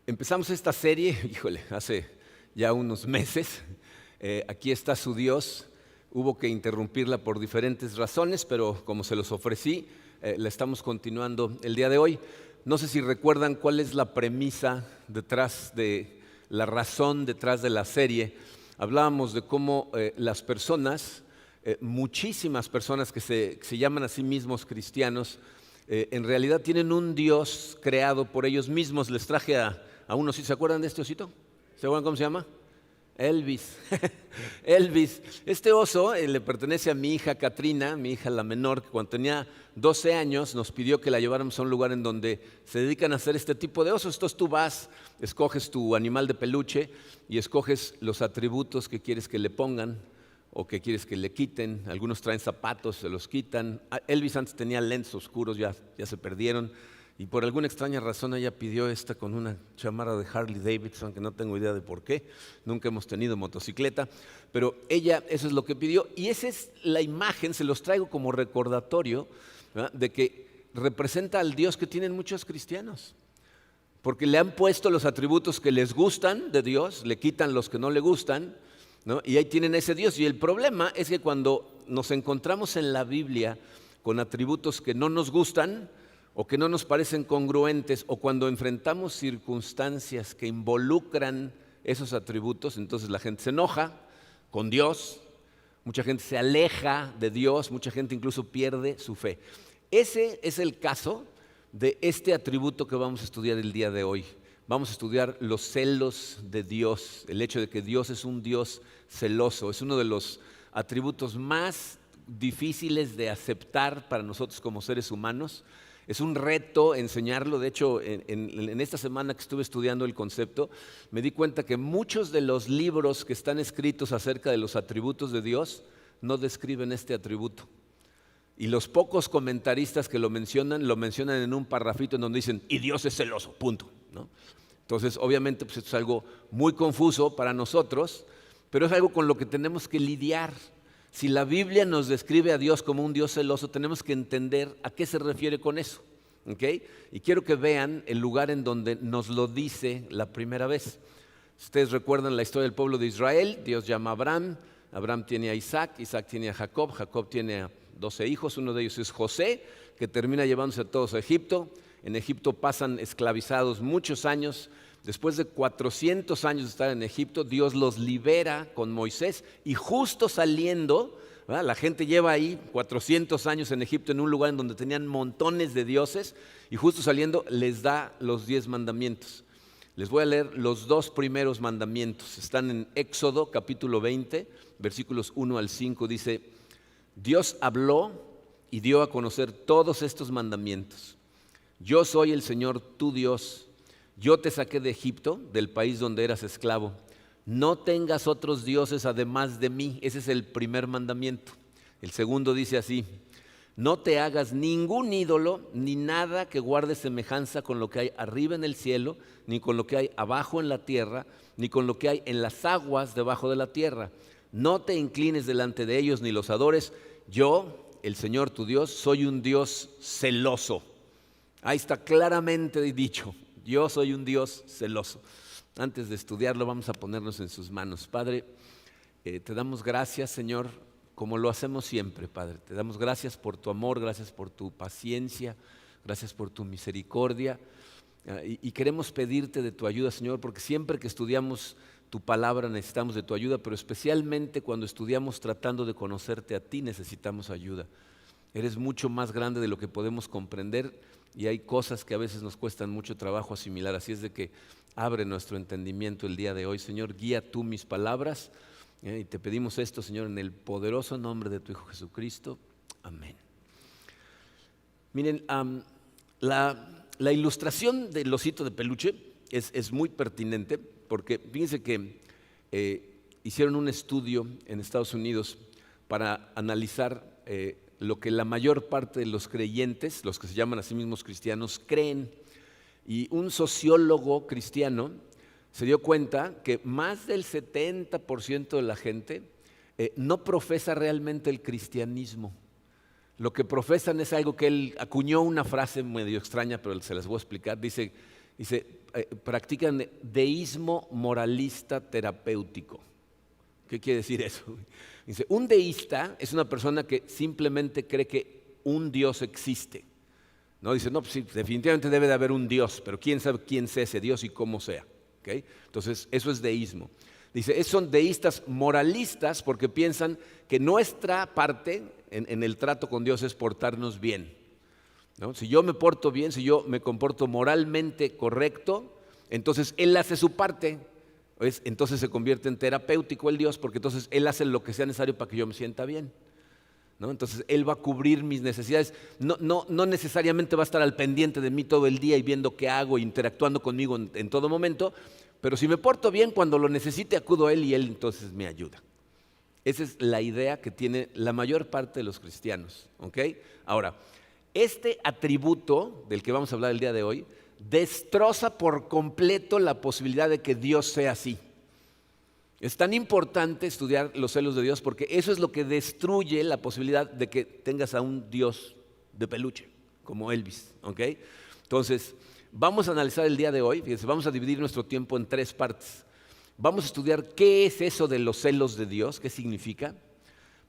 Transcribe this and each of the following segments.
Empezamos esta serie, hace ya unos meses. Aquí está su Dios. Hubo que interrumpirla por diferentes razones, pero como se los ofrecí, la estamos continuando el día de hoy. No sé si recuerdan cuál es la premisa detrás de la razón detrás de la serie. Hablábamos de cómo las personas, muchísimas personas que se llaman a sí mismos cristianos, en realidad tienen un Dios creado por ellos mismos. Les traje a uno, ¿sí se acuerdan de este osito? ¿Se acuerdan cómo se llama? Elvis. Elvis. Este oso le pertenece a mi hija Katrina, mi hija la menor, que cuando tenía 12 años nos pidió que la lleváramos a un lugar en donde se dedican a hacer este tipo de osos. Entonces tú vas, escoges tu animal de peluche y escoges los atributos que quieres que le pongan o que quieres que le quiten. Algunos traen zapatos, se los quitan. Elvis antes tenía lentes oscuros, ya se perdieron. Y por alguna extraña razón ella pidió esta con una chamarra de Harley Davidson, que no tengo idea de por qué. Nunca hemos tenido motocicleta, pero ella eso es lo que pidió. Y esa es la imagen, se los traigo como recordatorio, ¿verdad?, de que representa al Dios que tienen muchos cristianos. Porque le han puesto los atributos que les gustan de Dios, le quitan los que no le gustan, ¿no? Y ahí tienen ese Dios. Y el problema es que cuando nos encontramos en la Biblia con atributos que no nos gustan o que no nos parecen congruentes, o cuando enfrentamos circunstancias que involucran esos atributos, entonces la gente se enoja con Dios, mucha gente se aleja de Dios, mucha gente incluso pierde su fe. Ese es el caso de este atributo que vamos a estudiar el día de hoy. Vamos a estudiar los celos de Dios, el hecho de que Dios es un Dios celoso. Es uno de los atributos más difíciles de aceptar para nosotros como seres humanos. Es un reto enseñarlo. De hecho, en esta semana que estuve estudiando el concepto, me di cuenta que muchos de los libros que están escritos acerca de los atributos de Dios no describen este atributo. Y los pocos comentaristas que lo mencionan en un parrafito en donde dicen, y Dios es celoso, punto, ¿no? Entonces, obviamente, pues esto es algo muy confuso para nosotros, pero es algo con lo que tenemos que lidiar. Si la Biblia nos describe a Dios como un Dios celoso, tenemos que entender a qué se refiere con eso, ¿okay? Y quiero que vean el lugar en donde nos lo dice la primera vez. Si ustedes recuerdan la historia del pueblo de Israel, Dios llama a Abraham, Abraham tiene a Isaac, Isaac tiene a Jacob, Jacob tiene a 12 hijos, uno de ellos es José, que termina llevándose a todos a Egipto. En Egipto pasan esclavizados muchos años. Después de 400 años de estar en Egipto, Dios los libera con Moisés, y justo saliendo, ¿verdad?, la gente lleva ahí 400 años en Egipto en un lugar en donde tenían montones de dioses, y justo saliendo les da los 10 mandamientos. Les voy a leer los 2 primeros mandamientos. Están en Éxodo capítulo 20, versículos 1 al 5. Dice: Dios habló y dio a conocer todos estos mandamientos. Yo soy el Señor tu Dios. Yo te saqué de Egipto, del país donde eras esclavo. No tengas otros dioses además de mí. Ese es el primer mandamiento. El segundo dice así: no te hagas ningún ídolo, ni nada que guarde semejanza con lo que hay arriba en el cielo, ni con lo que hay abajo en la tierra, ni con lo que hay en las aguas debajo de la tierra. No te inclines delante de ellos ni los adores. Yo, el Señor tu Dios, soy un Dios celoso. Ahí está claramente dicho. Yo soy un Dios celoso. Antes de estudiarlo, vamos a ponernos en sus manos. Padre, te damos gracias, Señor, como lo hacemos siempre, Padre. Te damos gracias por tu amor, gracias por tu paciencia, gracias por tu misericordia. Y queremos pedirte de tu ayuda, Señor, porque siempre que estudiamos tu palabra necesitamos de tu ayuda, pero especialmente cuando estudiamos tratando de conocerte a ti necesitamos ayuda. Eres mucho más grande de lo que podemos comprender, y hay cosas que a veces nos cuestan mucho trabajo asimilar. Así es de que abre nuestro entendimiento el día de hoy, Señor. Guía tú mis palabras, y te pedimos esto, Señor, en el poderoso nombre de tu Hijo Jesucristo. Amén. Miren, la ilustración del osito de peluche es muy pertinente, porque fíjense que hicieron un estudio en Estados Unidos para analizar lo que la mayor parte de los creyentes, los que se llaman a sí mismos cristianos, creen. Y un sociólogo cristiano se dio cuenta que más del 70% de la gente no profesa realmente el cristianismo. Lo que profesan es algo que él acuñó, una frase medio extraña, pero se las voy a explicar. Dice, practican deísmo moralista terapéutico. ¿Qué quiere decir eso? Dice, un deísta es una persona que simplemente cree que un Dios existe. No dice, no, pues sí, definitivamente debe de haber un Dios, pero quién sabe quién sea ese Dios y cómo sea. ¿Okay? Entonces, eso es deísmo. Dice, son deístas moralistas porque piensan que nuestra parte en el trato con Dios es portarnos bien, ¿no? Si yo me porto bien, si yo me comporto moralmente correcto, entonces Él hace su parte. Entonces se convierte en terapéutico el Dios, porque entonces Él hace lo que sea necesario para que yo me sienta bien, ¿no? Entonces Él va a cubrir mis necesidades. No necesariamente va a estar al pendiente de mí todo el día y viendo qué hago, interactuando conmigo en todo momento, pero si me porto bien, cuando lo necesite acudo a Él y Él entonces me ayuda. Esa es la idea que tiene la mayor parte de los cristianos, ¿ok? Ahora, este atributo del que vamos a hablar el día de hoy destroza por completo la posibilidad de que Dios sea así. Es tan importante estudiar los celos de Dios porque eso es lo que destruye la posibilidad de que tengas a un Dios de peluche, como Elvis, ¿ok? Entonces, vamos a analizar el día de hoy, fíjense, vamos a dividir nuestro tiempo en 3 partes. Vamos a estudiar qué es eso de los celos de Dios, qué significa.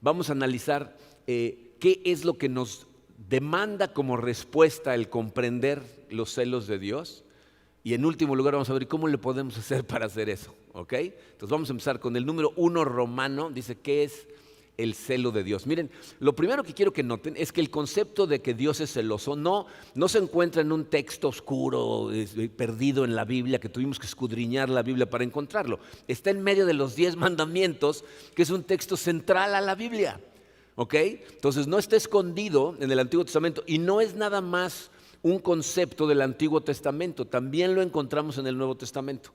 Vamos a analizar qué es lo que nos demanda como respuesta el comprender los celos de Dios. Y en último lugar vamos a ver cómo le podemos hacer para hacer eso, ¿ok? Entonces vamos a empezar con el número 1 romano, dice, ¿qué es el celo de Dios? Miren, lo primero que quiero que noten es que el concepto de que Dios es celoso no se encuentra en un texto oscuro, perdido en la Biblia, que tuvimos que escudriñar la Biblia para encontrarlo. Está en medio de los 10 mandamientos, que es un texto central a la Biblia, ¿ok? Entonces no está escondido en el Antiguo Testamento y no es nada más un concepto del Antiguo Testamento, también lo encontramos en el Nuevo Testamento.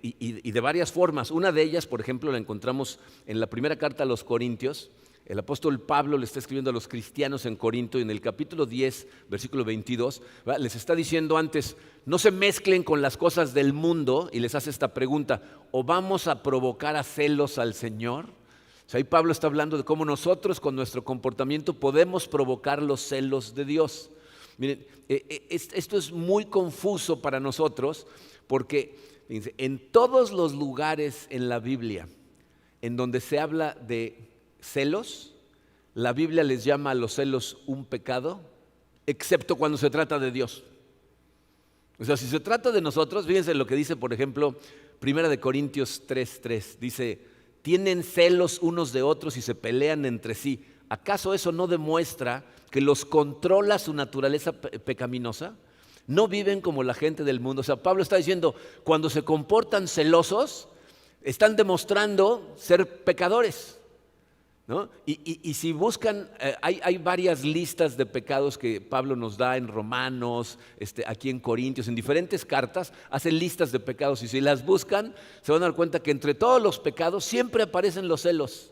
Y de varias formas. Una de ellas, por ejemplo, la encontramos en la primera carta a los Corintios. El apóstol Pablo le está escribiendo a los cristianos en Corinto y en el capítulo 10, versículo 22, ¿verdad? Les está diciendo antes, no se mezclen con las cosas del mundo, y les hace esta pregunta, ¿o vamos a provocar a celos al Señor? O sea, ahí Pablo está hablando de cómo nosotros con nuestro comportamiento podemos provocar los celos de Dios. Miren, esto es muy confuso para nosotros porque fíjense, en todos los lugares en la Biblia en donde se habla de celos, la Biblia les llama a los celos un pecado, excepto cuando se trata de Dios. O sea, si se trata de nosotros, fíjense lo que dice, por ejemplo, 1 Corintios 3:3, dice, tienen celos unos de otros y se pelean entre sí. ¿Acaso eso no demuestra que los controla su naturaleza pecaminosa? No viven como la gente del mundo. O sea, Pablo está diciendo, cuando se comportan celosos, están demostrando ser pecadores, ¿no? Y si buscan, hay varias listas de pecados que Pablo nos da en Romanos, aquí en Corintios, en diferentes cartas, hacen listas de pecados y si las buscan, se van a dar cuenta que entre todos los pecados siempre aparecen los celos.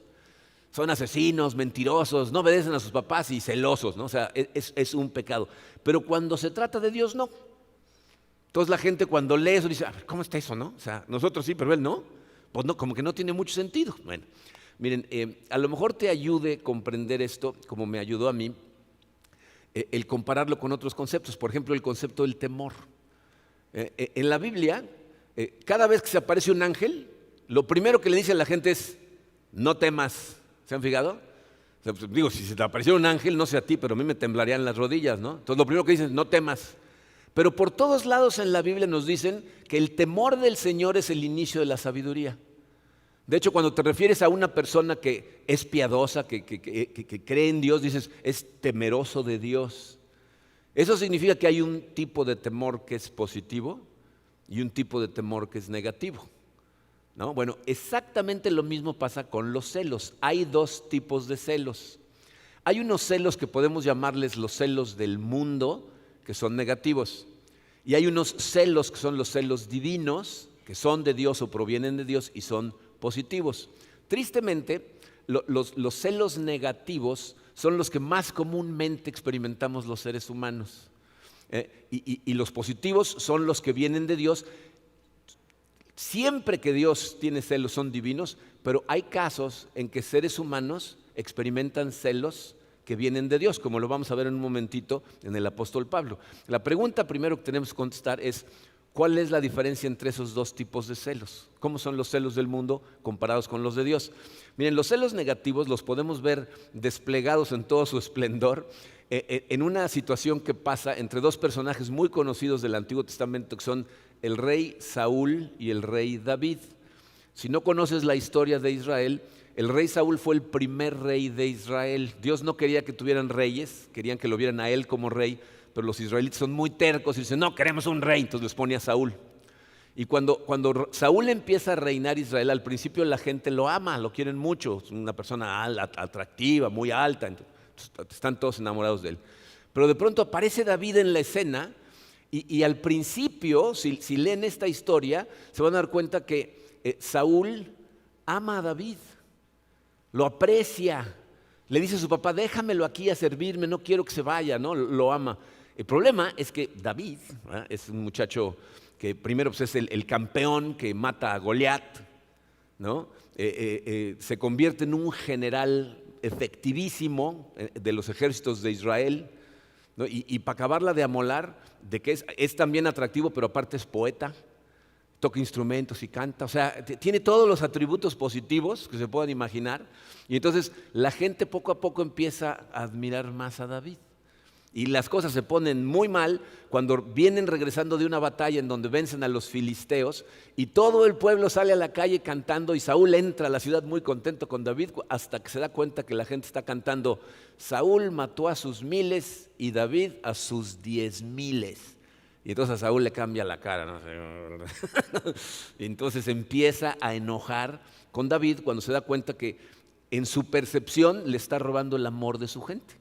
Son asesinos, mentirosos, no obedecen a sus papás y celosos, ¿no? O sea, es un pecado. Pero cuando se trata de Dios, no. Entonces la gente cuando lee eso dice, ¿cómo está eso, no? O sea, nosotros sí, pero él no. Pues no, como que no tiene mucho sentido. Bueno, miren, a lo mejor te ayude a comprender esto, como me ayudó a mí, el compararlo con otros conceptos. Por ejemplo, el concepto del temor. En la Biblia, cada vez que se aparece un ángel, lo primero que le dice a la gente es, no temas. ¿Se han fijado? O sea, pues, digo, si se te apareciera un ángel, no sé a ti, pero a mí me temblarían las rodillas, ¿no? Entonces lo primero que dicen es, no temas. Pero por todos lados en la Biblia nos dicen que el temor del Señor es el inicio de la sabiduría. De hecho, cuando te refieres a una persona que es piadosa, que cree en Dios, dices, es temeroso de Dios. Eso significa que hay un tipo de temor que es positivo y un tipo de temor que es negativo, ¿no? Bueno, exactamente lo mismo pasa con los celos. Hay 2 tipos de celos. Hay unos celos que podemos llamarles los celos del mundo, que son negativos. Y hay unos celos que son los celos divinos, que son de Dios o provienen de Dios y son positivos. Tristemente, los celos negativos son los que más comúnmente experimentamos los seres humanos. Y los positivos son los que vienen de Dios. Siempre que Dios tiene celos son divinos, pero hay casos en que seres humanos experimentan celos que vienen de Dios, como lo vamos a ver en un momentito en el apóstol Pablo. La pregunta primero que tenemos que contestar es, ¿Cuál es la diferencia entre esos dos tipos de celos? ¿Cómo son los celos del mundo comparados con los de Dios? Miren, los celos negativos los podemos ver desplegados en todo su esplendor en una situación que pasa entre dos personajes muy conocidos del Antiguo Testamento, que son el rey Saúl y el rey David. Si no conoces la historia de Israel, el rey Saúl fue el primer rey de Israel. Dios no quería que tuvieran reyes, querían que lo vieran a él como rey, pero los israelitas son muy tercos y dicen, no, queremos un rey, entonces les pone a Saúl. Y cuando Saúl empieza a reinar Israel, al principio la gente lo ama, lo quieren mucho, es una persona atractiva, muy alta, entonces están todos enamorados de él. Pero de pronto aparece David en la escena y al principio, si leen esta historia, se van a dar cuenta que Saúl ama a David, lo aprecia, le dice a su papá, déjamelo aquí a servirme, no quiero que se vaya, ¿no? Lo ama. El problema es que David, ¿verdad?, es un muchacho que primero pues, es el campeón que mata a Goliat, ¿no? Se convierte en un general efectivísimo de los ejércitos de Israel, ¿no? Y para acabarla de amolar, de que es también atractivo, pero aparte es poeta, toca instrumentos y canta, o sea, tiene todos los atributos positivos que se puedan imaginar, y entonces la gente poco a poco empieza a admirar más a David. Y las cosas se ponen muy mal cuando vienen regresando de una batalla en donde vencen a los filisteos y todo el pueblo sale a la calle cantando y Saúl entra a la ciudad muy contento con David hasta que se da cuenta que la gente está cantando, Saúl mató a sus 1000 y David a sus 10,000. Y entonces a Saúl le cambia la cara, ¿no? Y entonces empieza a enojar con David cuando se da cuenta que en su percepción le está robando el amor de su gente.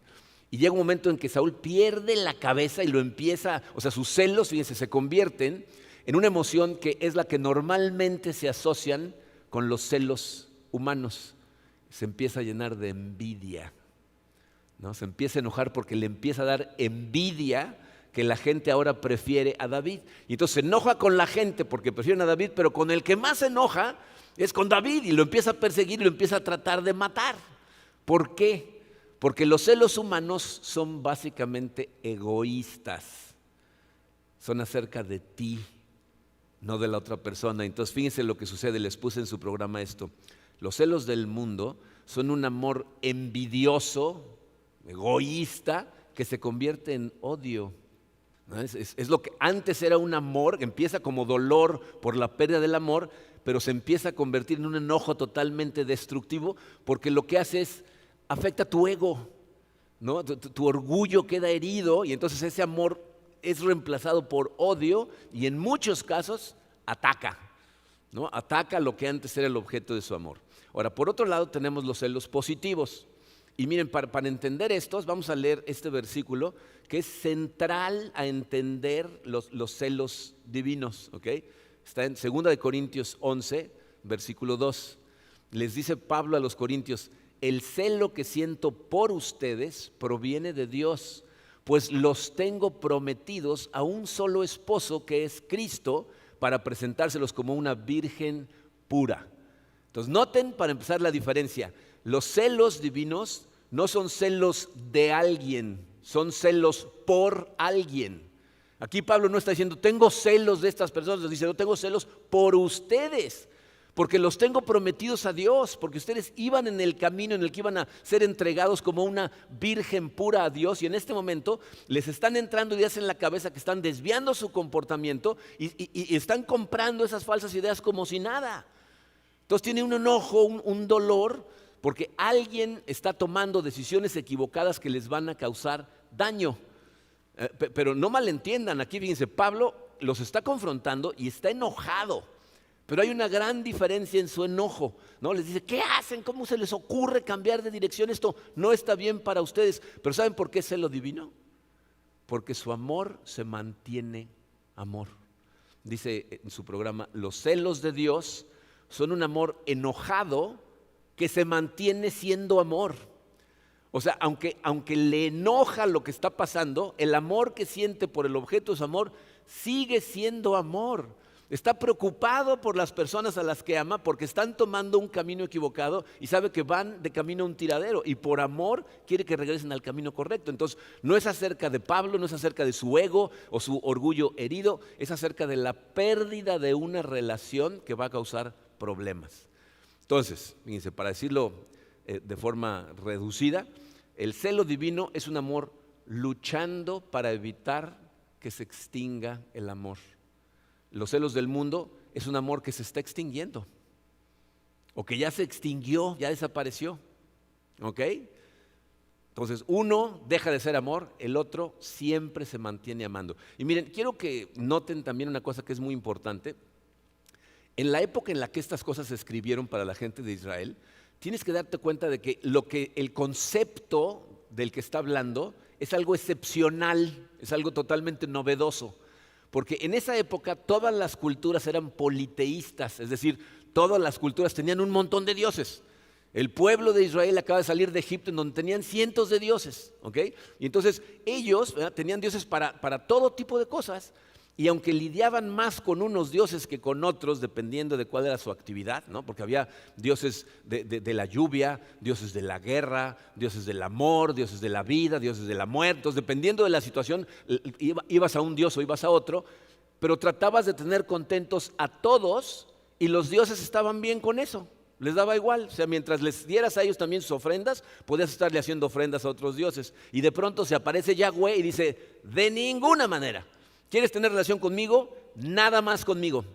Y llega un momento en que Saúl pierde la cabeza y lo empieza, o sea, sus celos, fíjense, se convierten en una emoción que es la que normalmente se asocian con los celos humanos. Se empieza a llenar de envidia, ¿no? Se empieza a enojar porque le empieza a dar envidia que la gente ahora prefiere a David. Y entonces se enoja con la gente porque prefieren a David, pero con el que más se enoja es con David y lo empieza a perseguir y lo empieza a tratar de matar. ¿Por qué? Porque los celos humanos son básicamente egoístas, son acerca de ti, no de la otra persona. Entonces fíjense lo que sucede, les puse en su programa esto. Los celos del mundo son un amor envidioso, egoísta, que se convierte en odio. ¿No? Es lo que antes era un amor, empieza como dolor por la pérdida del amor, pero se empieza a convertir en un enojo totalmente destructivo, porque lo que hace es afecta tu ego, ¿no? Tu orgullo queda herido y entonces ese amor es reemplazado por odio y en muchos casos ataca, ¿no? Ataca lo que antes era el objeto de su amor. Ahora, por otro lado tenemos los celos positivos. Y miren, para entender estos, vamos a leer este versículo que es central a entender los celos divinos, ¿ok? Está en 2 Corintios 11, versículo 2. Les dice Pablo a los corintios, el celo que siento por ustedes proviene de Dios, pues los tengo prometidos a un solo esposo que es Cristo para presentárselos como una virgen pura. Entonces noten para empezar la diferencia, los celos divinos no son celos de alguien, son celos por alguien. Aquí Pablo no está diciendo tengo celos de estas personas, dice no, tengo celos por ustedes. Porque los tengo prometidos a Dios, porque ustedes iban en el camino en el que iban a ser entregados como una virgen pura a Dios y en este momento les están entrando ideas en la cabeza que están desviando su comportamiento y están comprando esas falsas ideas como si nada. Entonces tiene un enojo, un dolor, porque alguien está tomando decisiones equivocadas que les van a causar daño. Pero no malentiendan, aquí fíjense, Pablo los está confrontando y está enojado. Pero hay una gran diferencia en su enojo, ¿no? Les dice, ¿qué hacen? ¿Cómo se les ocurre cambiar de dirección? Esto no está bien para ustedes. Pero ¿saben por qué es celo divino? Porque su amor se mantiene amor. Dice en su programa, los celos de Dios son un amor enojado que se mantiene siendo amor. O sea, aunque le enoja lo que está pasando, el amor que siente por el objeto de su amor sigue siendo amor. Está preocupado por las personas a las que ama porque están tomando un camino equivocado y sabe que van de camino a un tiradero y por amor quiere que regresen al camino correcto. Entonces no es acerca de Pablo, no es acerca de su ego o su orgullo herido, es acerca de la pérdida de una relación que va a causar problemas. Entonces, fíjense, para decirlo de forma reducida, el celo divino es un amor luchando para evitar que se extinga el amor. Los celos del mundo es un amor que se está extinguiendo o que ya se extinguió, ya desapareció. ¿Ok? Entonces, uno deja de ser amor, el otro siempre se mantiene amando. Y miren, quiero que noten también una cosa que es muy importante. En la época en la que estas cosas se escribieron para la gente de Israel, tienes que darte cuenta de que el concepto del que está hablando es algo excepcional, es algo totalmente novedoso. Porque en esa época todas las culturas eran politeístas, es decir, todas las culturas tenían un montón de dioses. El pueblo de Israel acaba de salir de Egipto en donde tenían cientos de dioses, ¿ok? Y entonces ellos, ¿verdad?, tenían dioses para todo tipo de cosas. Y aunque lidiaban más con unos dioses que con otros, dependiendo de cuál era su actividad, ¿no? Porque había dioses de la lluvia, dioses de la guerra, dioses del amor, dioses de la vida, dioses de la muerte. Entonces, dependiendo de la situación, ibas a un dios o ibas a otro, pero tratabas de tener contentos a todos y los dioses estaban bien con eso. Les daba igual, o sea, mientras les dieras a ellos también sus ofrendas, podías estarle haciendo ofrendas a otros dioses. Y de pronto se aparece Yahweh y dice, de ninguna manera. ¿Quieres tener relación conmigo? Nada más conmigo.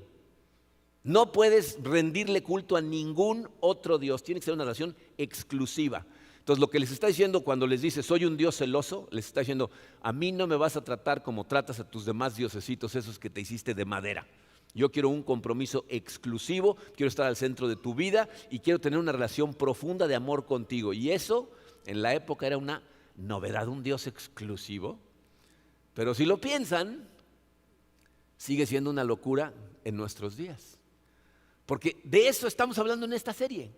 No puedes rendirle culto a ningún otro Dios. Tiene que ser una relación exclusiva. Entonces lo que les está diciendo cuando les dice soy un Dios celoso, les está diciendo a mí no me vas a tratar como tratas a tus demás diosesitos, esos que te hiciste de madera. Yo quiero un compromiso exclusivo, quiero estar al centro de tu vida y quiero tener una relación profunda de amor contigo. Y eso en la época era una novedad, un Dios exclusivo. Pero si lo piensan, sigue siendo una locura en nuestros días. Porque de eso estamos hablando en esta serie.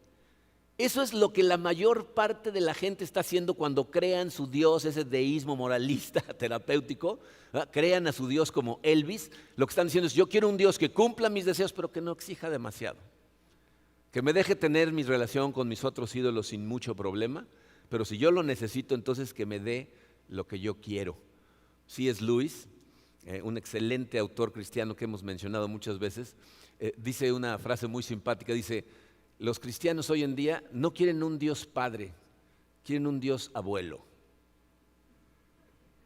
Eso es lo que la mayor parte de la gente está haciendo cuando crean su Dios, ese deísmo moralista, terapéutico, ¿verdad? Crean a su Dios como Elvis. Lo que están diciendo es, yo quiero un Dios que cumpla mis deseos, pero que no exija demasiado. Que me deje tener mi relación con mis otros ídolos sin mucho problema, pero si yo lo necesito, entonces que me dé lo que yo quiero. C.S. Lewis, un excelente autor cristiano que hemos mencionado muchas veces, dice una frase muy simpática, dice, los cristianos hoy en día no quieren un Dios padre, quieren un Dios abuelo.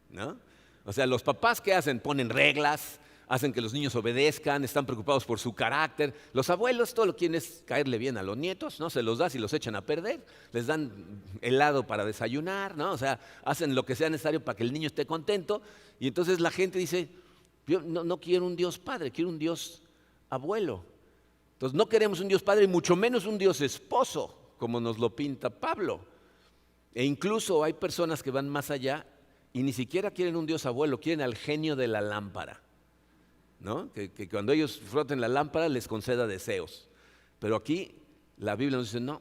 ¿No? O sea, los papás, ¿qué hacen? Ponen reglas, hacen que los niños obedezcan, están preocupados por su carácter. Los abuelos todo lo que quieren es caerle bien a los nietos, ¿no? Se los das y los echan a perder, les dan helado para desayunar, ¿no? O sea, hacen lo que sea necesario para que el niño esté contento. Y entonces la gente dice, yo no quiero un Dios padre, quiero un Dios abuelo. Entonces no queremos un Dios padre y mucho menos un Dios esposo, como nos lo pinta Pablo. E incluso hay personas que van más allá y ni siquiera quieren un Dios abuelo, quieren al genio de la lámpara, ¿no? Que cuando ellos froten la lámpara les conceda deseos. Pero aquí la Biblia nos dice, no,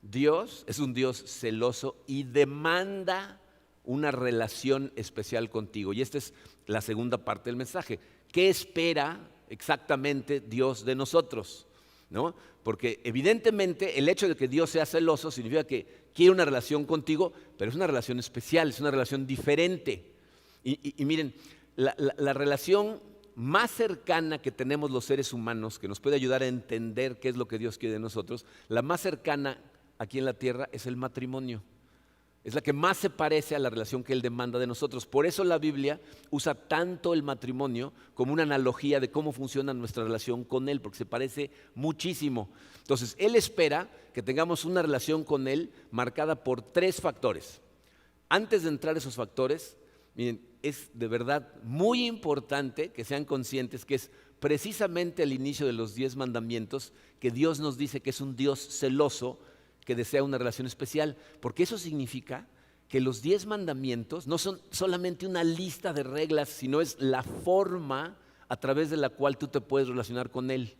Dios es un Dios celoso y demanda una relación especial contigo. Y esta es la segunda parte del mensaje. ¿Qué espera exactamente Dios de nosotros? ¿No? Porque evidentemente el hecho de que Dios sea celoso significa que quiere una relación contigo, pero es una relación especial, es una relación diferente. Y miren, la relación más cercana que tenemos los seres humanos, que nos puede ayudar a entender qué es lo que Dios quiere de nosotros, la más cercana aquí en la tierra es el matrimonio. Es la que más se parece a la relación que Él demanda de nosotros. Por eso la Biblia usa tanto el matrimonio como una analogía de cómo funciona nuestra relación con Él, porque se parece muchísimo. Entonces, Él espera que tengamos una relación con Él marcada por 3 factores. Antes de entrar a esos factores, miren, es de verdad muy importante que sean conscientes que es precisamente al inicio de los 10 mandamientos que Dios nos dice que es un Dios celoso, que desea una relación especial, porque eso significa que los 10 mandamientos no son solamente una lista de reglas, sino es la forma a través de la cual tú te puedes relacionar con Él.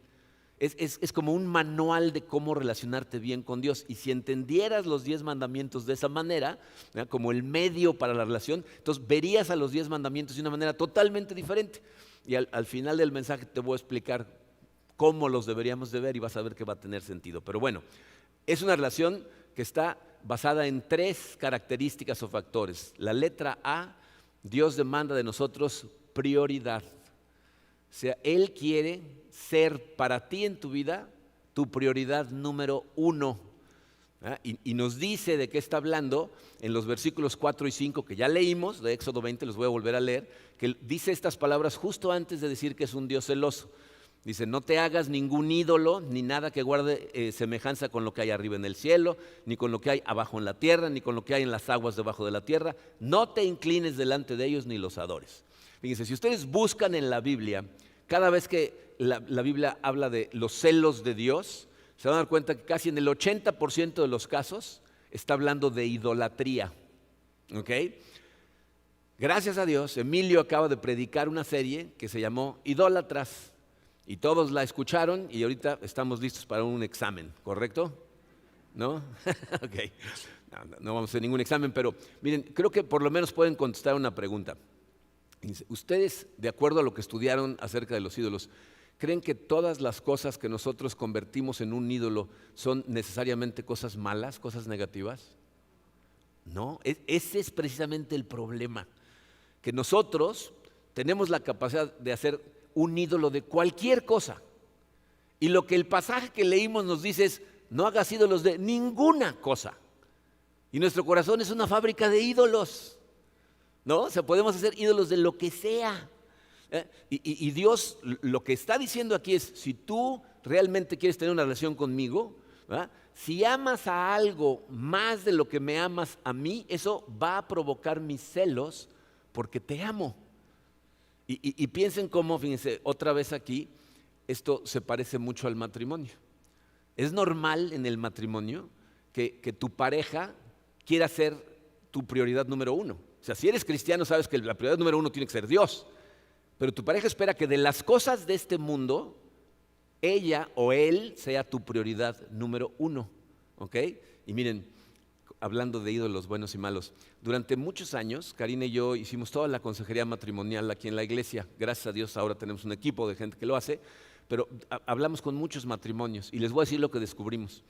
Es como un manual de cómo relacionarte bien con Dios. Y si entendieras los 10 mandamientos de esa manera, ¿verdad?, como el medio para la relación, entonces verías a los 10 mandamientos de una manera totalmente diferente. Y al final del mensaje te voy a explicar cómo los deberíamos de ver y vas a ver que va a tener sentido. Pero bueno, es una relación que está basada en 3 características o factores. La letra A, Dios demanda de nosotros prioridad. O sea, Él quiere ser para ti en tu vida tu prioridad número 1. Y nos dice de qué está hablando en los versículos 4 y 5 que ya leímos, de Éxodo 20, los voy a volver a leer, que dice estas palabras justo antes de decir que es un Dios celoso. Dice, no te hagas ningún ídolo, ni nada que guarde semejanza con lo que hay arriba en el cielo, ni con lo que hay abajo en la tierra, ni con lo que hay en las aguas debajo de la tierra. No te inclines delante de ellos ni los adores. Fíjense, si ustedes buscan en la Biblia, cada vez que la Biblia habla de los celos de Dios, se van a dar cuenta que casi en el 80% de los casos está hablando de idolatría. ¿Ok? Gracias a Dios, Emilio acaba de predicar una serie que se llamó Idólatras. Y todos la escucharon y ahorita estamos listos para un examen, ¿correcto? ¿No? Ok. No vamos a hacer ningún examen, pero miren, creo que por lo menos pueden contestar una pregunta. Ustedes, de acuerdo a lo que estudiaron acerca de los ídolos, ¿creen que todas las cosas que nosotros convertimos en un ídolo son necesariamente cosas malas, cosas negativas? No, ese es precisamente el problema, que nosotros tenemos la capacidad de hacer un ídolo de cualquier cosa. Y lo que el pasaje que leímos nos dice es, no hagas ídolos de ninguna cosa. Y nuestro corazón es una fábrica de ídolos, ¿no? O sea, podemos hacer ídolos de lo que sea. Y Dios lo que está diciendo aquí es, si tú realmente quieres tener una relación conmigo, ¿verdad? Si amas a algo más de lo que me amas a mí, eso va a provocar mis celos porque te amo. Y piensen cómo, fíjense, otra vez aquí, esto se parece mucho al matrimonio. Es normal en el matrimonio que tu pareja quiera ser tu prioridad número 1. O sea, si eres cristiano sabes que la prioridad número 1 tiene que ser Dios. Pero tu pareja espera que de las cosas de este mundo, ella o él sea tu prioridad número 1. ¿Ok? Y miren, hablando de ídolos buenos y malos, durante muchos años, Karina y yo hicimos toda la consejería matrimonial aquí en la iglesia. Gracias a Dios ahora tenemos un equipo de gente que lo hace, pero hablamos con muchos matrimonios y les voy a decir lo que descubrimos.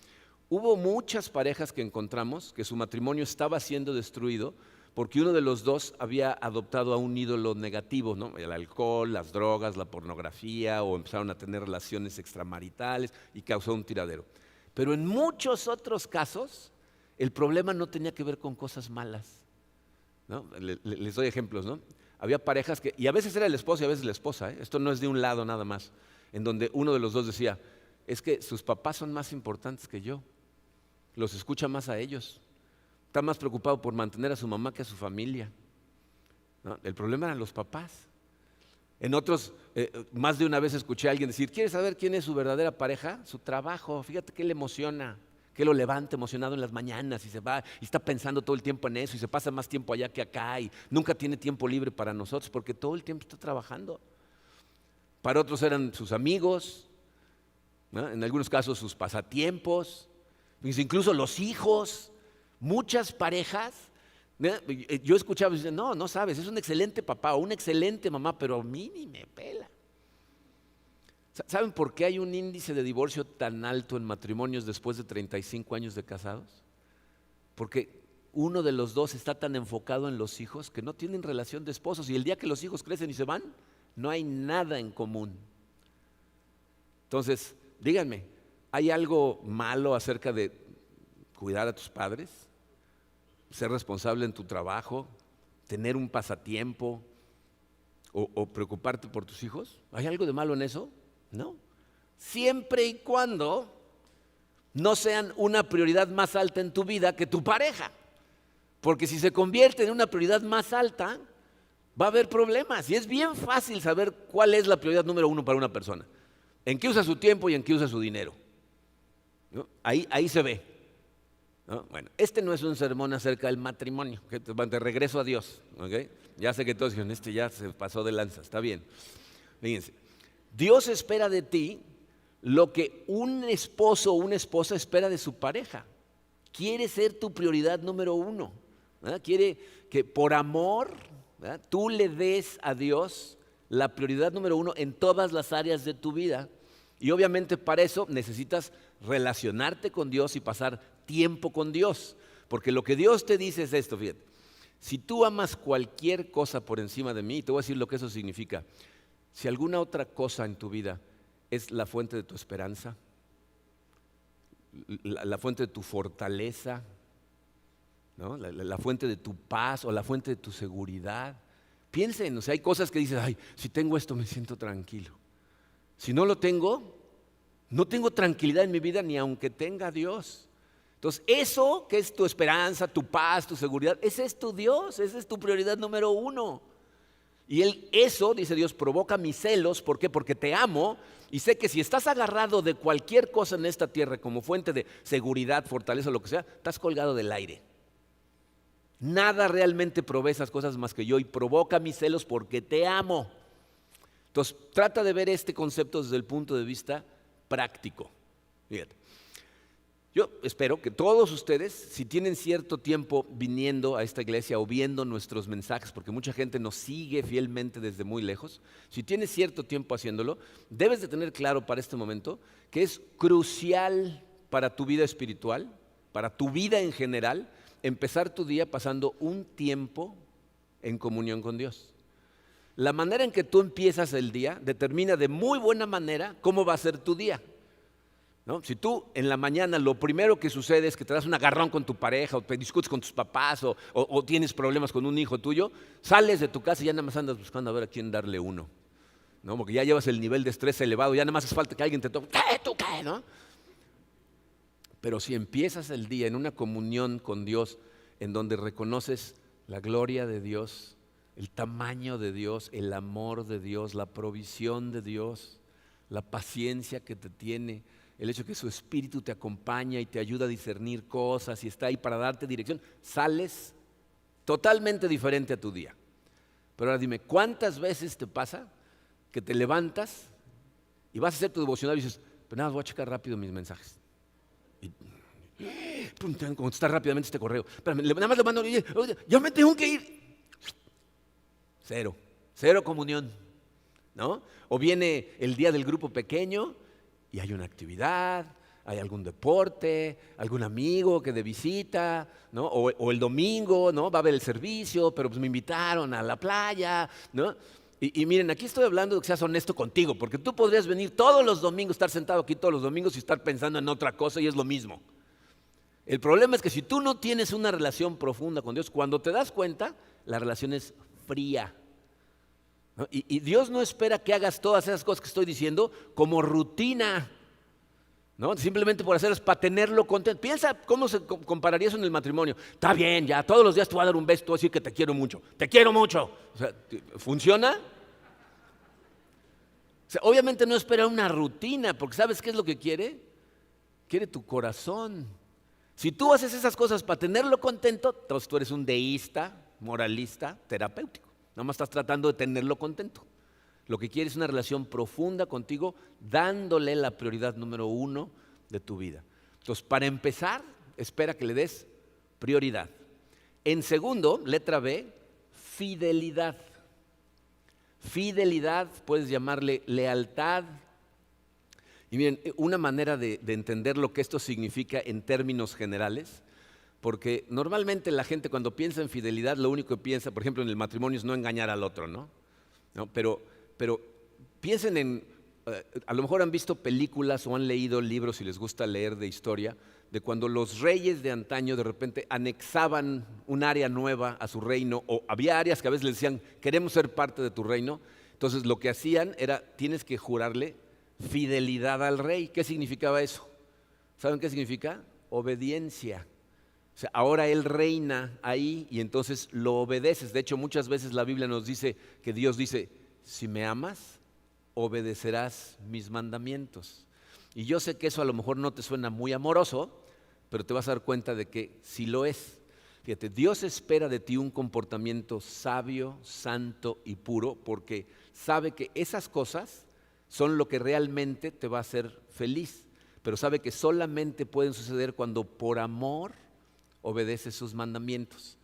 Hubo muchas parejas que encontramos que su matrimonio estaba siendo destruido porque uno de los dos había adoptado a un ídolo negativo, ¿no? El alcohol, las drogas, la pornografía, o empezaron a tener relaciones extramaritales y causó un tiradero. Pero en muchos otros casos, el problema no tenía que ver con cosas malas, ¿no? Les doy ejemplos, ¿no? Había parejas que, y a veces era el esposo y a veces la esposa, esto no es de un lado nada más, en donde uno de los dos decía, es que sus papás son más importantes que yo, los escucha más a ellos, está más preocupado por mantener a su mamá que a su familia, ¿no? El problema eran los papás. En otros, más de una vez escuché a alguien decir, ¿quieres saber quién es su verdadera pareja? Su trabajo, fíjate qué le emociona, que lo levanta emocionado en las mañanas y se va y está pensando todo el tiempo en eso y se pasa más tiempo allá que acá y nunca tiene tiempo libre para nosotros porque todo el tiempo está trabajando. Para otros eran sus amigos, ¿no? En algunos casos sus pasatiempos, incluso los hijos. Muchas parejas, ¿no? Yo escuchaba y decía, no sabes, es un excelente papá o una excelente mamá, pero a mí ni me pela. ¿Saben por qué hay un índice de divorcio tan alto en matrimonios después de 35 años de casados? Porque uno de los dos está tan enfocado en los hijos que no tienen relación de esposos y el día que los hijos crecen y se van, no hay nada en común. Entonces, díganme, ¿hay algo malo acerca de cuidar a tus padres? ¿Ser responsable en tu trabajo? ¿Tener un pasatiempo? ¿O preocuparte por tus hijos? ¿Hay algo de malo en eso? No, siempre y cuando no sean una prioridad más alta en tu vida que tu pareja, porque si se convierte en una prioridad más alta, va a haber problemas y es bien fácil saber cuál es la prioridad número 1 para una persona, en qué usa su tiempo y en qué usa su dinero, ¿no? Ahí se ve, ¿no? Bueno, este no es un sermón acerca del matrimonio, ¿okay? Te regreso a Dios, ¿okay? Ya sé que todos dijeron, este ya se pasó de lanza, está bien. Fíjense, Dios espera de ti lo que un esposo o una esposa espera de su pareja. Quiere ser tu prioridad número 1, ¿verdad? Quiere que por amor, ¿verdad?, tú le des a Dios la prioridad número 1 en todas las áreas de tu vida. Y obviamente para eso necesitas relacionarte con Dios y pasar tiempo con Dios. Porque lo que Dios te dice es esto, fíjate. Si tú amas cualquier cosa por encima de mí, te voy a decir lo que eso significa. Si alguna otra cosa en tu vida es la fuente de tu esperanza, la fuente de tu fortaleza, ¿no? La fuente de tu paz o la fuente de tu seguridad. Piensen, o sea, hay cosas que dices, ay, si tengo esto me siento tranquilo. Si no lo tengo, no tengo tranquilidad en mi vida ni aunque tenga a Dios. Entonces, eso que es tu esperanza, tu paz, tu seguridad, ese es tu Dios, esa es tu prioridad número uno. Y eso, dice Dios, provoca mis celos. ¿Por qué? Porque te amo y sé que si estás agarrado de cualquier cosa en esta tierra como fuente de seguridad, fortaleza, lo que sea, estás colgado del aire. Nada realmente provee esas cosas más que yo y provoca mis celos porque te amo. Entonces, trata de ver este concepto desde el punto de vista práctico. Fíjate. Yo espero que todos ustedes, si tienen cierto tiempo viniendo a esta iglesia o viendo nuestros mensajes, porque mucha gente nos sigue fielmente desde muy lejos, si tienes cierto tiempo haciéndolo, debes de tener claro para este momento que es crucial para tu vida espiritual, para tu vida en general, empezar tu día pasando un tiempo en comunión con Dios. La manera en que tú empiezas el día determina de muy buena manera cómo va a ser tu día. ¿No? Si tú en la mañana lo primero que sucede es que te das un agarrón con tu pareja o te discutes con tus papás o tienes problemas con un hijo tuyo, sales de tu casa y ya nada más andas buscando a ver a quién darle uno, ¿no? Porque ya llevas el nivel de estrés elevado, ya nada más hace falta que alguien te toque, ¿qué? ¿Tú qué? ¿No? Pero si empiezas el día en una comunión con Dios en donde reconoces la gloria de Dios, el tamaño de Dios, el amor de Dios, la provisión de Dios, la paciencia que te tiene, el hecho de que su espíritu te acompaña y te ayuda a discernir cosas y está ahí para darte dirección, sales totalmente diferente a tu día. Pero ahora dime, ¿cuántas veces te pasa que te levantas y vas a hacer tu devocional y dices, pero nada, voy a checar rápido mis mensajes? Y pum, tengo que contestar rápidamente este correo. Espérame, nada más le mando, oye, ya me tengo que ir. Cero comunión, ¿no? O viene el día del grupo pequeño y hay una actividad, hay algún deporte, algún amigo que de visita, ¿no? O el domingo, ¿no? Va a haber el servicio, pero pues me invitaron a la playa, ¿no? Y miren, aquí estoy hablando de que seas honesto contigo, porque tú podrías venir todos los domingos, estar sentado aquí todos los domingos y estar pensando en otra cosa y es lo mismo. El problema es que si tú no tienes una relación profunda con Dios, cuando te das cuenta, la relación es fría, ¿no? Y Dios no espera que hagas todas esas cosas que estoy diciendo como rutina, ¿no? Simplemente por hacerlas para tenerlo contento. Piensa cómo se compararía eso en el matrimonio. Está bien, ya todos los días te voy a dar un beso, te voy a decir que te quiero mucho. ¡Te quiero mucho! O sea, ¿funciona? O sea, obviamente no espera una rutina, porque ¿sabes qué es lo que quiere? Quiere tu corazón. Si tú haces esas cosas para tenerlo contento, entonces tú eres un deísta, moralista, terapéutico. Nada más estás tratando de tenerlo contento. Lo que quieres es una relación profunda contigo, dándole la prioridad número uno de tu vida. Entonces, para empezar, espera que le des prioridad. En segundo, letra B, fidelidad. Fidelidad, puedes llamarle lealtad. Y miren, una manera de entender lo que esto significa en términos generales, porque normalmente la gente cuando piensa en fidelidad, lo único que piensa, por ejemplo, en el matrimonio es no engañar al otro, ¿no? Pero piensen en, a lo mejor han visto películas o han leído libros si les gusta leer de historia, de cuando los reyes de antaño de repente anexaban un área nueva a su reino, o había áreas que a veces les decían, queremos ser parte de tu reino. Entonces lo que hacían era, tienes que jurarle fidelidad al rey. ¿Qué significaba eso? ¿Saben qué significa? Obediencia. O sea, ahora Él reina ahí y entonces lo obedeces. De hecho, muchas veces la Biblia nos dice que Dios dice, si me amas, obedecerás mis mandamientos. Y yo sé que eso a lo mejor no te suena muy amoroso, pero te vas a dar cuenta de que sí lo es. Fíjate, Dios espera de ti un comportamiento sabio, santo y puro, porque sabe que esas cosas son lo que realmente te va a hacer feliz, pero sabe que solamente pueden suceder cuando por amor obedece sus mandamientos.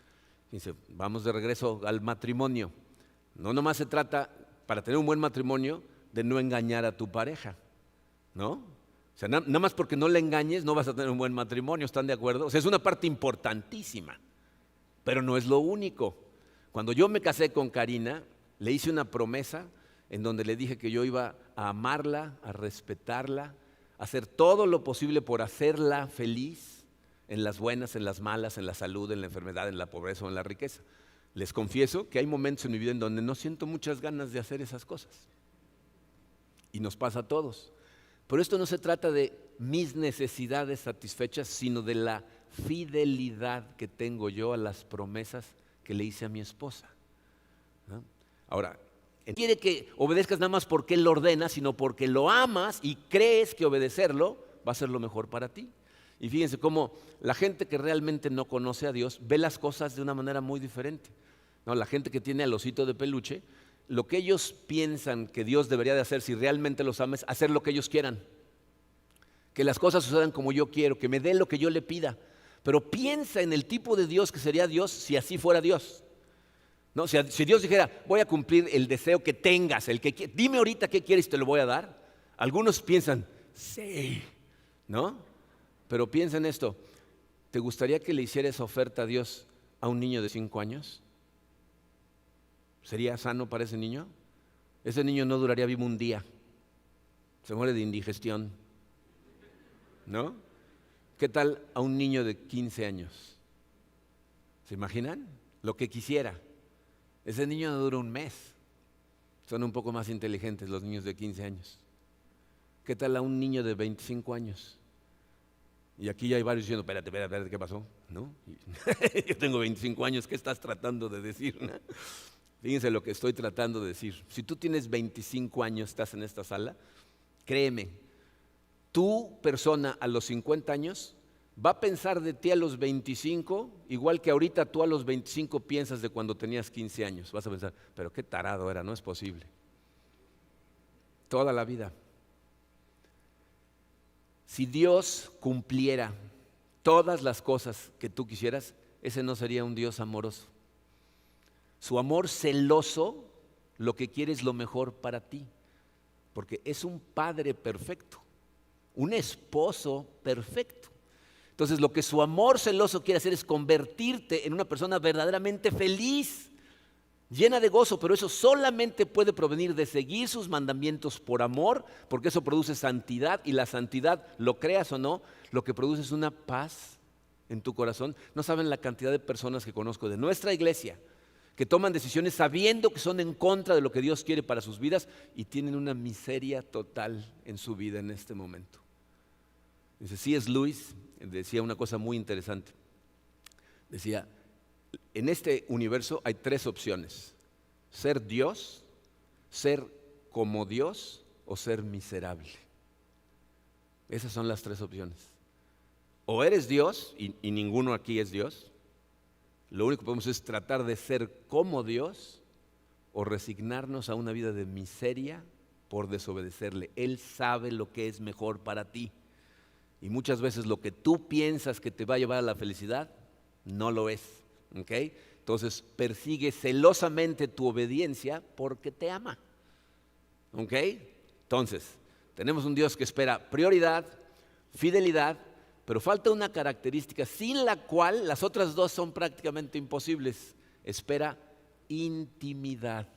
Dice, vamos de regreso al matrimonio. No nomás se trata, para tener un buen matrimonio, de no engañar a tu pareja. ¿no? O sea, nada más porque no la engañes no vas a tener un buen matrimonio, ¿están de acuerdo? O sea, es una parte importantísima, pero no es lo único. Cuando yo me casé con Karina, le hice una promesa en donde le dije que yo iba a amarla, a respetarla, a hacer todo lo posible por hacerla feliz, en las buenas, en las malas, en la salud, en la enfermedad, en la pobreza o en la riqueza. Les confieso que hay momentos en mi vida en donde no siento muchas ganas de hacer esas cosas. Y nos pasa a todos. Pero esto no se trata de mis necesidades satisfechas, sino de la fidelidad que tengo yo a las promesas que le hice a mi esposa, ¿no? Ahora, no quiere que obedezcas nada más porque Él lo ordena, sino porque lo amas y crees que obedecerlo va a ser lo mejor para ti. Y fíjense cómo la gente que realmente no conoce a Dios ve las cosas de una manera muy diferente, ¿no? La gente que tiene al osito de peluche, lo que ellos piensan que Dios debería de hacer si realmente los ama es hacer lo que ellos quieran. Que las cosas sucedan como yo quiero, que me dé lo que yo le pida. Pero piensa en el tipo de Dios que sería Dios si así fuera Dios. ¿No? Si Dios dijera, voy a cumplir el deseo que tengas, dime ahorita qué quieres y te lo voy a dar. Algunos piensan, sí, ¿no? Pero piensa en esto, ¿te gustaría que le hiciera esa oferta a Dios a un niño de 5 años? ¿Sería sano para ese niño? Ese niño no duraría vivo un día, se muere de indigestión, ¿no? ¿Qué tal a un niño de 15 años? ¿Se imaginan? Lo que quisiera. Ese niño no dura un mes. Son un poco más inteligentes los niños de 15 años. ¿Qué tal a un niño de 25 años? Y aquí ya hay varios diciendo, espérate, ¿qué pasó? ¿No? Yo tengo 25 años, ¿qué estás tratando de decir? ¿No? Fíjense lo que estoy tratando de decir. Si tú tienes 25 años, estás en esta sala, créeme, tu persona a los 50 años va a pensar de ti a los 25, igual que ahorita tú a los 25 piensas de cuando tenías 15 años. Vas a pensar, pero qué tarado era, no es posible. Toda la vida. Si Dios cumpliera todas las cosas que tú quisieras, ese no sería un Dios amoroso. Su amor celoso lo que quiere es lo mejor para ti, porque es un padre perfecto, un esposo perfecto. Entonces lo que su amor celoso quiere hacer es convertirte en una persona verdaderamente feliz, llena de gozo, pero eso solamente puede provenir de seguir sus mandamientos por amor, porque eso produce santidad, y la santidad, lo creas o no, lo que produce es una paz en tu corazón. No saben la cantidad de personas que conozco de nuestra iglesia que toman decisiones sabiendo que son en contra de lo que Dios quiere para sus vidas y tienen una miseria total en su vida en este momento. Dice, C.S. Lewis decía una cosa muy interesante. Decía, en este universo hay 3 opciones: ser Dios, ser como Dios o ser miserable. Esas son las 3 opciones. O eres Dios, y ninguno aquí es Dios. Lo único que podemos es tratar de ser como Dios, o resignarnos a una vida de miseria por desobedecerle. Él sabe lo que es mejor para ti. Y muchas veces lo que tú piensas que te va a llevar a la felicidad, no lo es. ¿Okay? Entonces persigue celosamente tu obediencia porque te ama. ¿Okay? Entonces, tenemos un Dios que espera prioridad, fidelidad, pero falta una característica sin la cual las otras 2 son prácticamente imposibles. Espera intimidad.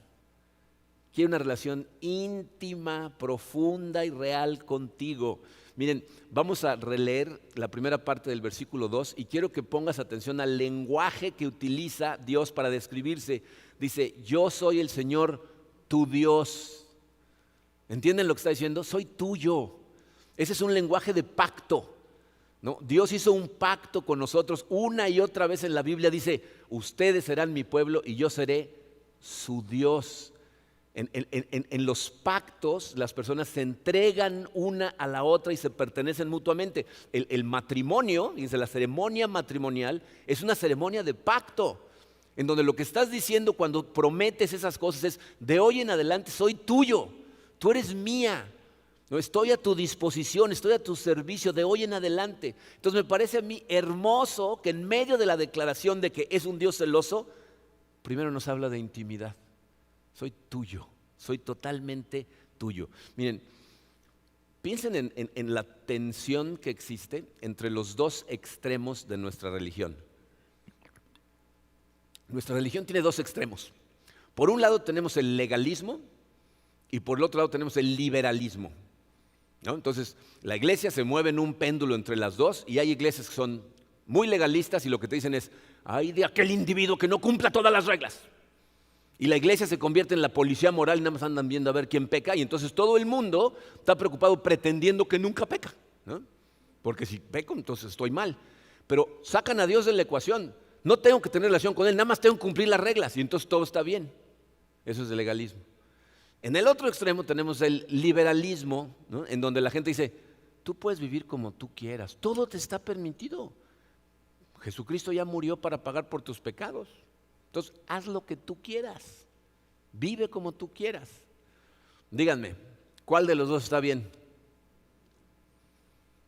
Quiere una relación íntima, profunda y real contigo. Miren, vamos a releer la primera parte del versículo 2 y quiero que pongas atención al lenguaje que utiliza Dios para describirse. Dice, yo soy el Señor tu Dios. ¿Entienden lo que está diciendo? Soy tuyo. Ese es un lenguaje de pacto, ¿no? Dios hizo un pacto con nosotros una y otra vez en la Biblia. Dice, ustedes serán mi pueblo y yo seré su Dios. En los pactos las personas se entregan una a la otra y se pertenecen mutuamente. El matrimonio, dice, la ceremonia matrimonial es una ceremonia de pacto, en donde lo que estás diciendo cuando prometes esas cosas es, de hoy en adelante soy tuyo, tú eres mía, no estoy a tu disposición, estoy a tu servicio de hoy en adelante. Entonces me parece a mí hermoso que en medio de la declaración de que es un Dios celoso, primero nos habla de intimidad. Soy tuyo, soy totalmente tuyo. Miren, piensen en la tensión que existe entre los dos extremos de nuestra religión. Nuestra religión tiene dos extremos. Por un lado tenemos el legalismo y por el otro lado tenemos el liberalismo, ¿no? Entonces, la iglesia se mueve en un péndulo entre las dos y hay iglesias que son muy legalistas y lo que te dicen es, ay de aquel individuo que no cumpla todas las reglas. Y la iglesia se convierte en la policía moral y nada más andan viendo a ver quién peca y entonces todo el mundo está preocupado pretendiendo que nunca peca, ¿no? Porque si peco entonces estoy mal. Pero sacan a Dios de la ecuación. No tengo que tener relación con Él, nada más tengo que cumplir las reglas y entonces todo está bien. Eso es el legalismo. En el otro extremo tenemos el liberalismo, ¿no? En donde la gente dice, tú puedes vivir como tú quieras, todo te está permitido. Jesucristo ya murió para pagar por tus pecados. Entonces, haz lo que tú quieras, vive como tú quieras. Díganme, ¿cuál de los dos está bien?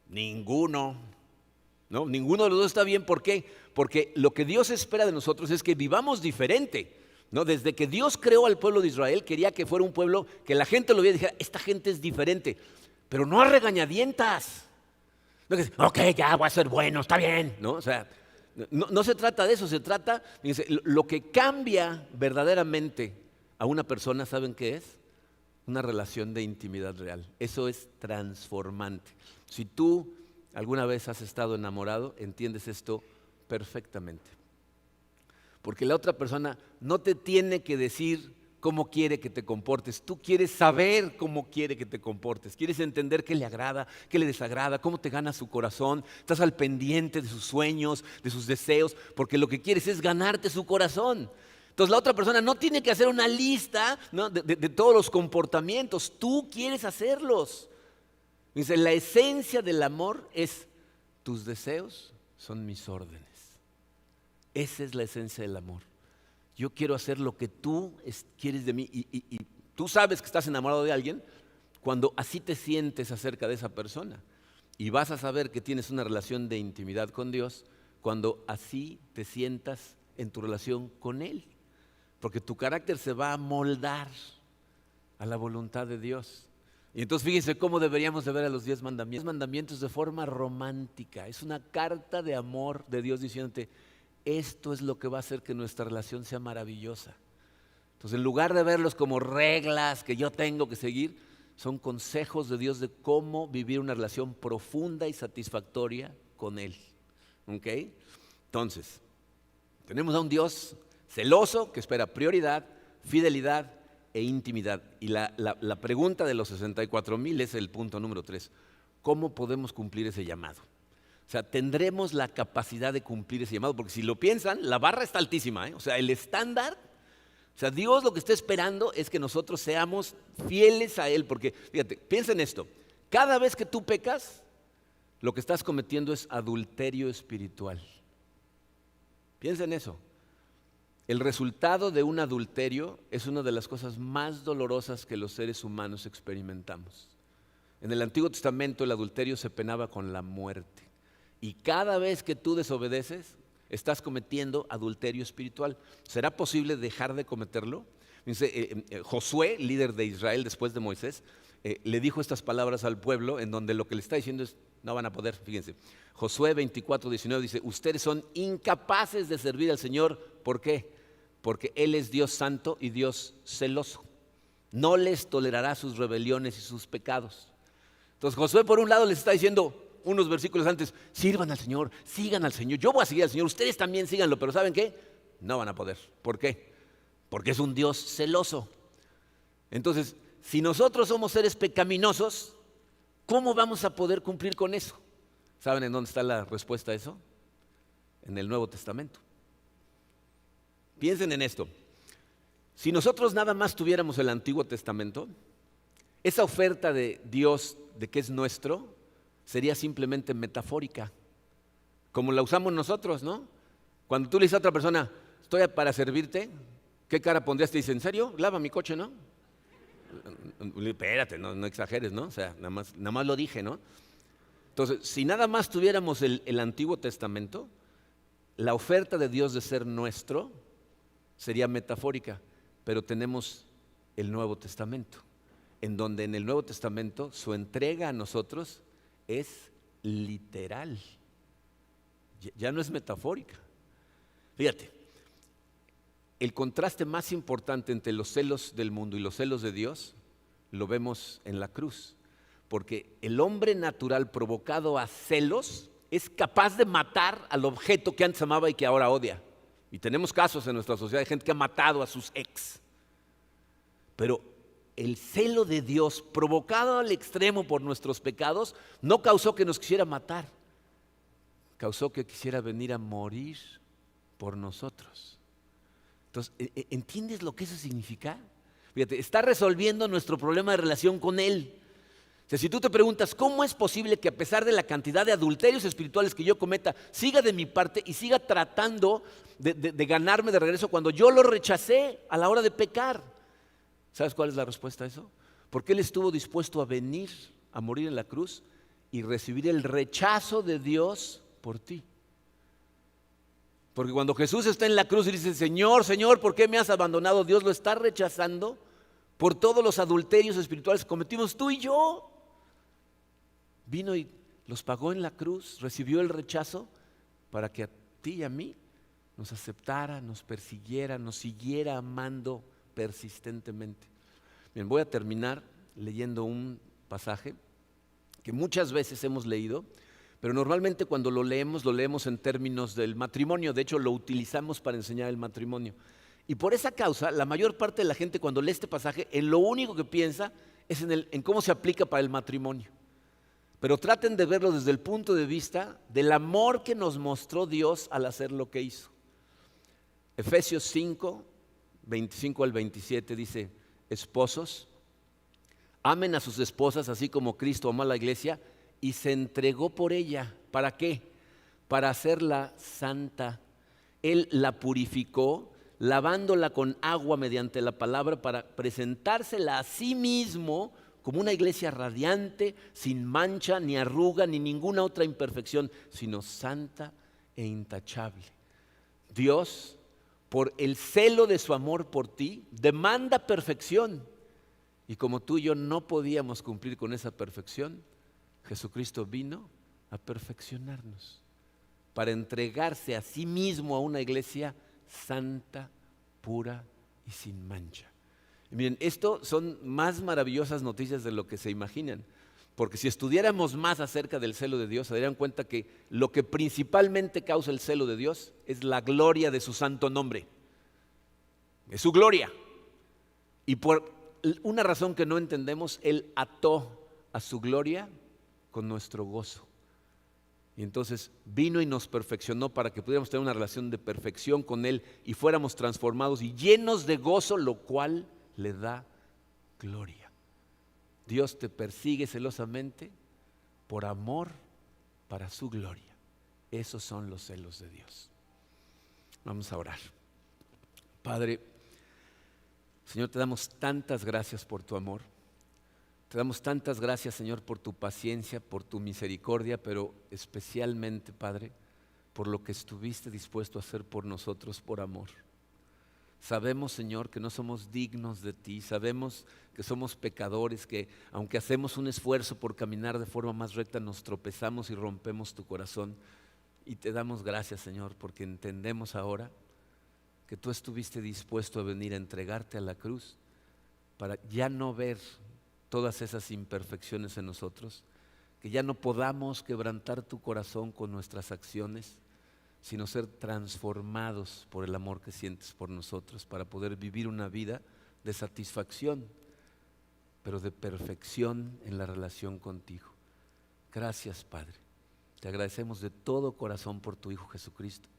Ninguno, ¿no? Ninguno de los dos está bien. ¿Por qué? Porque lo que Dios espera de nosotros es que vivamos diferente, ¿no? Desde que Dios creó al pueblo de Israel, quería que fuera un pueblo que la gente lo viera y dijera, esta gente es diferente, pero no a regañadientas. No que, ok, ya voy a ser bueno, está bien, ¿no? O sea, no se trata de eso, se trata, fíjense, lo que cambia verdaderamente a una persona, ¿saben qué es? Una relación de intimidad real. Eso es transformante. Si tú alguna vez has estado enamorado, entiendes esto perfectamente. Porque la otra persona no te tiene que decir cómo quiere que te comportes. Tú quieres saber cómo quiere que te comportes. Quieres entender qué le agrada, qué le desagrada, cómo te gana su corazón. Estás al pendiente de sus sueños, de sus deseos, porque lo que quieres es ganarte su corazón. Entonces la otra persona no tiene que hacer una lista, ¿no? de todos los comportamientos. Tú quieres hacerlos. Dice, la esencia del amor es tus deseos son mis órdenes. Esa es la esencia del amor. Yo quiero hacer lo que tú quieres de mí y tú sabes que estás enamorado de alguien cuando así te sientes acerca de esa persona. Y vas a saber que tienes una relación de intimidad con Dios cuando así te sientas en tu relación con Él. Porque tu carácter se va a moldar a la voluntad de Dios. Y entonces fíjense cómo deberíamos de ver a los 10 mandamientos. 10 mandamientos de forma romántica. Es una carta de amor de Dios diciéndote, esto es lo que va a hacer que nuestra relación sea maravillosa. Entonces, en lugar de verlos como reglas que yo tengo que seguir, son consejos de Dios de cómo vivir una relación profunda y satisfactoria con Él. ¿Ok? Entonces, tenemos a un Dios celoso que espera prioridad, fidelidad e intimidad. Y la pregunta de los 64,000 es el punto número 3. ¿Cómo podemos cumplir ese llamado? O sea, tendremos la capacidad de cumplir ese llamado, porque si lo piensan, la barra está altísima, ¿eh? O sea, el estándar, o sea, Dios lo que está esperando es que nosotros seamos fieles a Él, porque, fíjate, piensa en esto, cada vez que tú pecas, lo que estás cometiendo es adulterio espiritual. Piensa en eso. El resultado de un adulterio es una de las cosas más dolorosas que los seres humanos experimentamos. En el Antiguo Testamento el adulterio se penaba con la muerte. Y cada vez que tú desobedeces, estás cometiendo adulterio espiritual. ¿Será posible dejar de cometerlo? Dice, Josué, líder de Israel después de Moisés, le dijo estas palabras al pueblo en donde lo que le está diciendo es, no van a poder, fíjense. Josué 24:19 dice, ustedes son incapaces de servir al Señor. ¿Por qué? Porque Él es Dios santo y Dios celoso. No les tolerará sus rebeliones y sus pecados. Entonces Josué por un lado les está diciendo, unos versículos antes, sirvan al Señor, sigan al Señor, yo voy a seguir al Señor, ustedes también síganlo, pero ¿saben qué? No van a poder. ¿Por qué? Porque es un Dios celoso. Entonces, si nosotros somos seres pecaminosos, ¿cómo vamos a poder cumplir con eso? ¿Saben en dónde está la respuesta a eso? En el Nuevo Testamento. Piensen en esto. Si nosotros nada más tuviéramos el Antiguo Testamento, esa oferta de Dios de que es nuestro, sería simplemente metafórica, como la usamos nosotros, ¿no? Cuando tú le dices a otra persona, estoy para servirte, ¿qué cara pondrías? Te dice, ¿en serio? Lava mi coche, ¿no? Espérate, no exageres, ¿no? O sea, nada más lo dije, ¿no? Entonces, si nada más tuviéramos el Antiguo Testamento, la oferta de Dios de ser nuestro sería metafórica, pero tenemos el Nuevo Testamento. en donde en el Nuevo Testamento su entrega a nosotros es literal, ya no es metafórica. Fíjate, el contraste más importante entre los celos del mundo y los celos de Dios lo vemos en la cruz, porque el hombre natural provocado a celos es capaz de matar al objeto que antes amaba y que ahora odia. Y tenemos casos en nuestra sociedad de gente que ha matado a sus ex. Pero el celo de Dios, provocado al extremo por nuestros pecados, no causó que nos quisiera matar, causó que quisiera venir a morir por nosotros. Entonces, ¿entiendes lo que eso significa? Fíjate, está resolviendo nuestro problema de relación con Él. O sea, si tú te preguntas, ¿cómo es posible que a pesar de la cantidad de adulterios espirituales que yo cometa, siga de mi parte y siga tratando de ganarme de regreso cuando yo lo rechacé a la hora de pecar? ¿Sabes cuál es la respuesta a eso? Porque Él estuvo dispuesto a venir a morir en la cruz y recibir el rechazo de Dios por ti. Porque cuando Jesús está en la cruz y dice, Señor, Señor, ¿por qué me has abandonado? Dios lo está rechazando por todos los adulterios espirituales que cometimos tú y yo. Vino y los pagó en la cruz, recibió el rechazo para que a ti y a mí nos aceptara, nos persiguiera, nos siguiera amando persistentemente. Bien, voy a terminar leyendo un pasaje que muchas veces hemos leído, pero normalmente cuando lo leemos en términos del matrimonio. De hecho, lo utilizamos para enseñar el matrimonio. Y por esa causa, la mayor parte de la gente cuando lee este pasaje, en lo único que piensa es en cómo se aplica para el matrimonio. Pero traten de verlo desde el punto de vista del amor que nos mostró Dios al hacer lo que hizo. Efesios 5, 25 al 27 dice, esposos, amen a sus esposas así como Cristo amó a la iglesia y se entregó por ella. ¿Para qué? Para hacerla santa. Él la purificó, lavándola con agua mediante la palabra para presentársela a sí mismo como una iglesia radiante, sin mancha, ni arruga, ni ninguna otra imperfección, sino santa e intachable. Dios, por el celo de su amor por ti, demanda perfección. Y como tú y yo no podíamos cumplir con esa perfección, Jesucristo vino a perfeccionarnos, para entregarse a sí mismo a una iglesia santa, pura y sin mancha. Y miren, esto son más maravillosas noticias de lo que se imaginan, porque si estudiáramos más acerca del celo de Dios, se darían cuenta que lo que principalmente causa el celo de Dios es la gloria de su santo nombre, es su gloria. Y por una razón que no entendemos, Él ató a su gloria con nuestro gozo. Y entonces vino y nos perfeccionó para que pudiéramos tener una relación de perfección con Él y fuéramos transformados y llenos de gozo, lo cual le da gloria. Dios te persigue celosamente por amor para su gloria. Esos son los celos de Dios. Vamos a orar. Padre, Señor, te damos tantas gracias por tu amor. Te damos tantas gracias, Señor, por tu paciencia, por tu misericordia, pero especialmente, Padre, por lo que estuviste dispuesto a hacer por nosotros por amor. Sabemos, Señor, que no somos dignos de ti, sabemos que somos pecadores, que aunque hacemos un esfuerzo por caminar de forma más recta, nos tropezamos y rompemos tu corazón. Y te damos gracias, Señor, porque entendemos ahora que tú estuviste dispuesto a venir a entregarte a la cruz para ya no ver todas esas imperfecciones en nosotros, que ya no podamos quebrantar tu corazón con nuestras acciones, sino ser transformados por el amor que sientes por nosotros para poder vivir una vida de satisfacción, pero de perfección en la relación contigo. Gracias, Padre. Te agradecemos de todo corazón por tu Hijo Jesucristo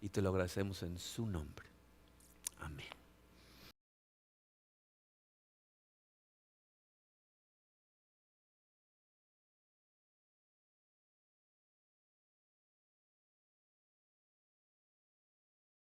y te lo agradecemos en su nombre. Amén.